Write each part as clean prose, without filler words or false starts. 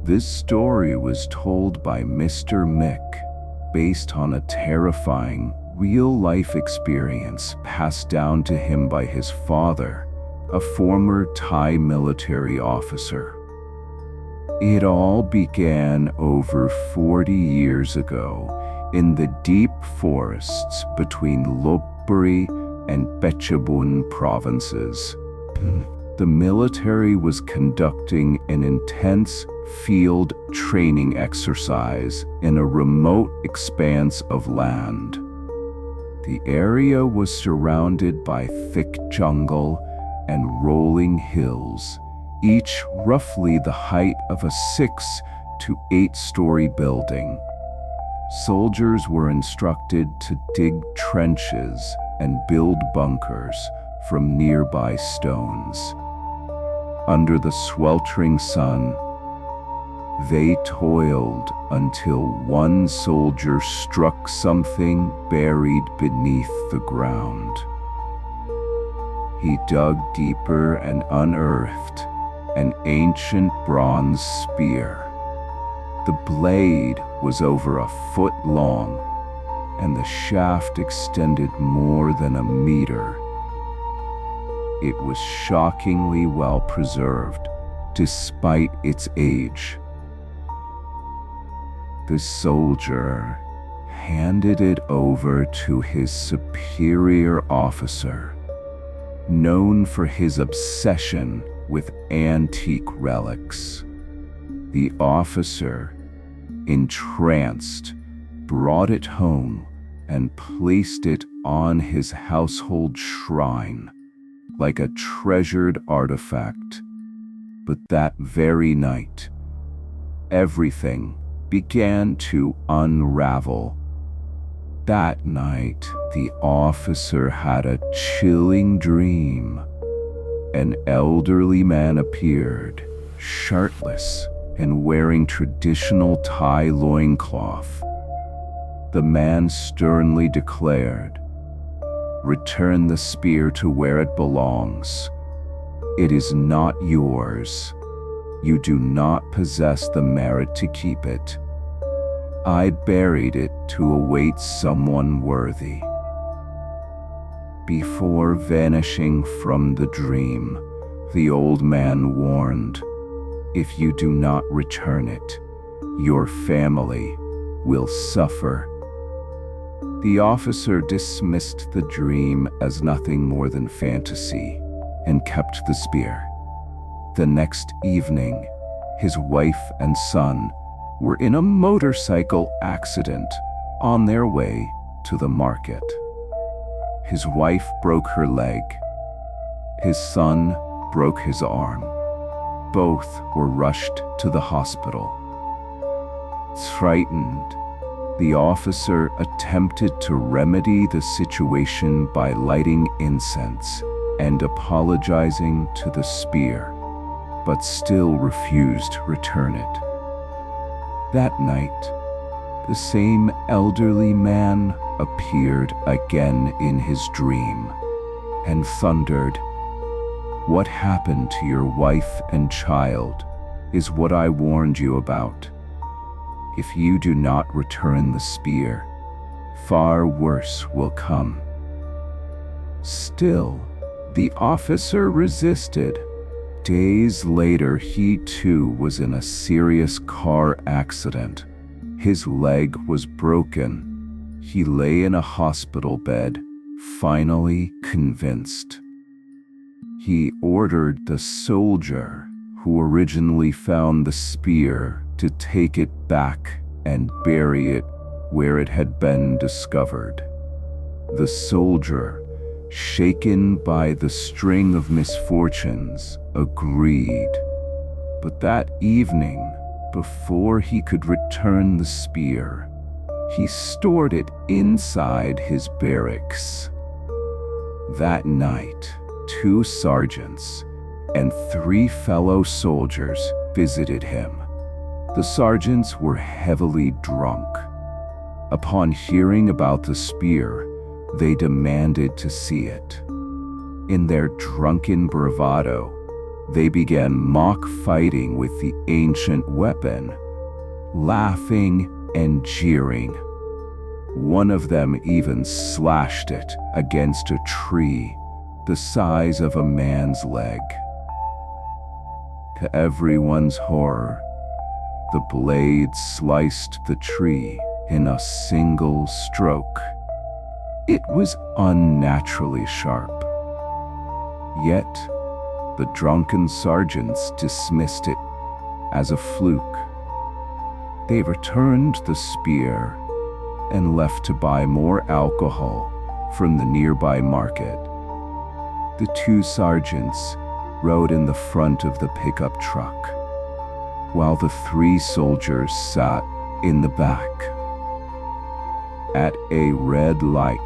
This story was told by Mr. Mick, based on a terrifying, real-life experience passed down to him by his father, a former Thai military officer. It all began over 40 years ago in the deep forests between Lopburi and Phetchabun provinces. The military was conducting an intense field training exercise in a remote expanse of land. The area was surrounded by thick jungle and rolling hills, each roughly the height of a 6 to 8-story building. Soldiers were instructed to dig trenches and build bunkers from nearby stones. Under the sweltering sun, they toiled until one soldier struck something buried beneath the ground. He dug deeper and unearthed an ancient bronze spear. The blade was over a foot long, and the shaft extended more than a meter. It was shockingly well preserved, despite its age. The soldier handed it over to his superior officer, known for his obsession with antique relics. The officer, entranced, brought it home and placed it on his household shrine, like a treasured artifact. But that very night, everything began to unravel. That night, the officer had a chilling dream. An elderly man appeared, shirtless and wearing traditional Thai loincloth. The man sternly declared, "Return the spear to where it belongs. It is not yours. You do not possess the merit to keep it. I buried it to await someone worthy." Before vanishing from the dream, the old man warned, "If you do not return it, your family will suffer." The officer dismissed the dream as nothing more than fantasy and kept the spear. The next evening, his wife and son were in a motorcycle accident on their way to the market. His wife broke her leg. His son broke his arm. Both were rushed to the hospital. Frightened, the officer attempted to remedy the situation by lighting incense and apologizing to the spear, but still refused to return it. That night, the same elderly man appeared again in his dream and thundered, "What happened to your wife and child is what I warned you about. If you do not return the spear, far worse will come." Still, the officer resisted. Days later, he too was in a serious car accident. His leg was broken. He lay in a hospital bed, finally convinced. He ordered the soldier who originally found the spear to take it back and bury it where it had been discovered. The soldier, shaken by the string of misfortunes, agreed. But that evening, before he could return the spear, he stored it inside his barracks. That night, 2 sergeants and 3 fellow soldiers visited him. The sergeants were heavily drunk. Upon hearing about the spear, they demanded to see it. In their drunken bravado, They began mock fighting with the ancient weapon, laughing and jeering. One of them even slashed it against a tree the size of a man's leg. To everyone's horror, the blade sliced the tree in a single stroke. It was unnaturally sharp. Yet, the drunken sergeants dismissed it as a fluke. They returned the spear and left to buy more alcohol from the nearby market. The two sergeants rode in the front of the pickup truck, while the three soldiers sat in the back. At a red light,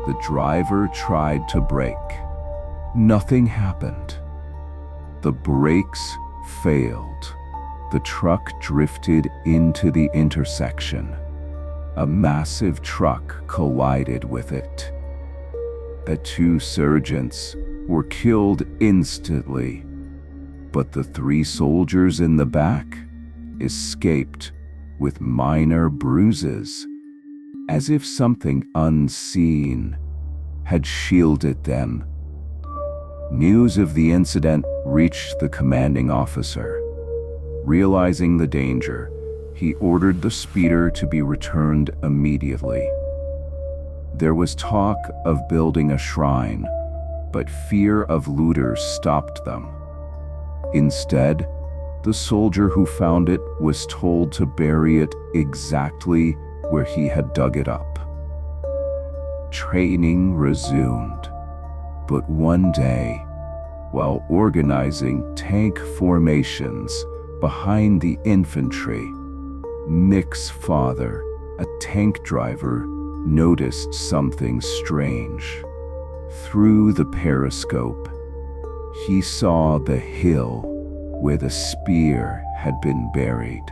the driver tried to brake. Nothing happened. The brakes failed. The truck drifted into the intersection. A massive truck collided with it. The two sergeants were killed instantly, but the three soldiers in the back escaped with minor bruises, as if something unseen had shielded them. News of the incident reached the commanding officer. Realizing the danger, he ordered the speeder to be returned immediately. There was talk of building a shrine, but fear of looters stopped them. Instead, the soldier who found it was told to bury it exactly where he had dug it up. Training resumed, but one day, while organizing tank formations behind the infantry, Mick's father, a tank driver, noticed something strange. Through the periscope, he saw the hill where the spear had been buried.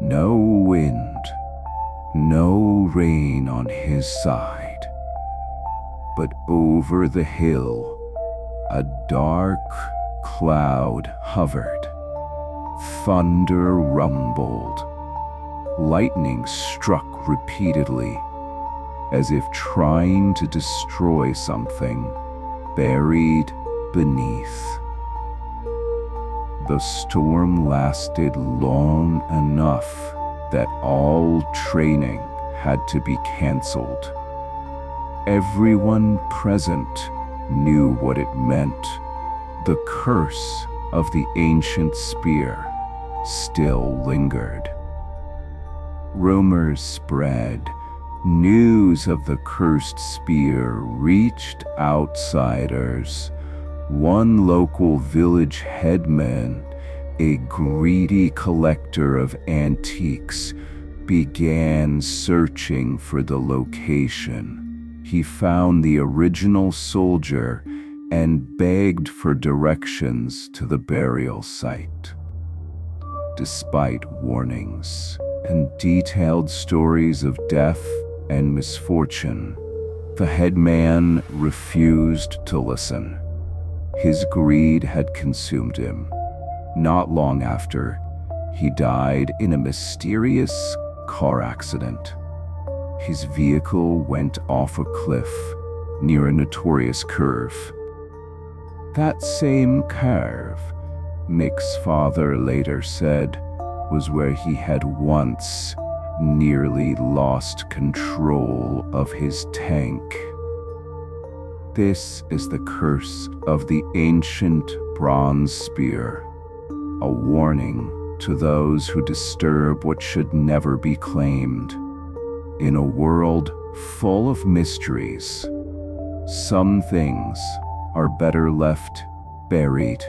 No wind, no rain on his side, but over the hill, a dark cloud hovered. Thunder rumbled. Lightning struck repeatedly, as if trying to destroy something buried beneath. The storm lasted long enough that all training had to be canceled. Everyone present knew what it meant. The curse of the ancient spear still lingered. Rumors spread. News of the cursed spear reached outsiders. One local village headman, a greedy collector of antiques, began searching for the location. He found the original soldier and begged for directions to the burial site. Despite warnings and detailed stories of death and misfortune, the headman refused to listen. His greed had consumed him. Not long after, he died in a mysterious car accident. His vehicle went off a cliff near a notorious curve. That same curve, Mick's father later said, was where he had once nearly lost control of his tank. This is the curse of the ancient bronze spear, a warning to those who disturb what should never be claimed. In a world full of mysteries, some things are better left buried.